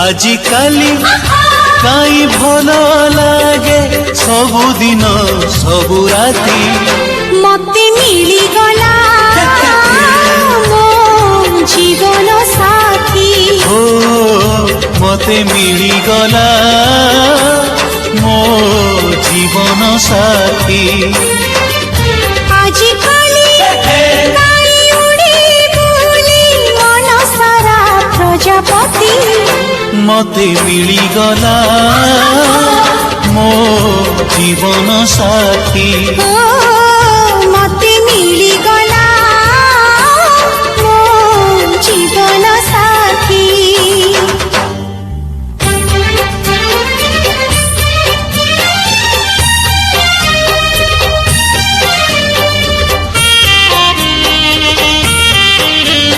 आजिकाली काई भल लागे सबुदिन सबु राती मते मिली गला मो जीवन साथी हो मते मिली गला मो जीवन साथी आजिकाली काई उड़ी बुली मन सारा प्रजापति मते मिली गला मो जीवन साथी ओ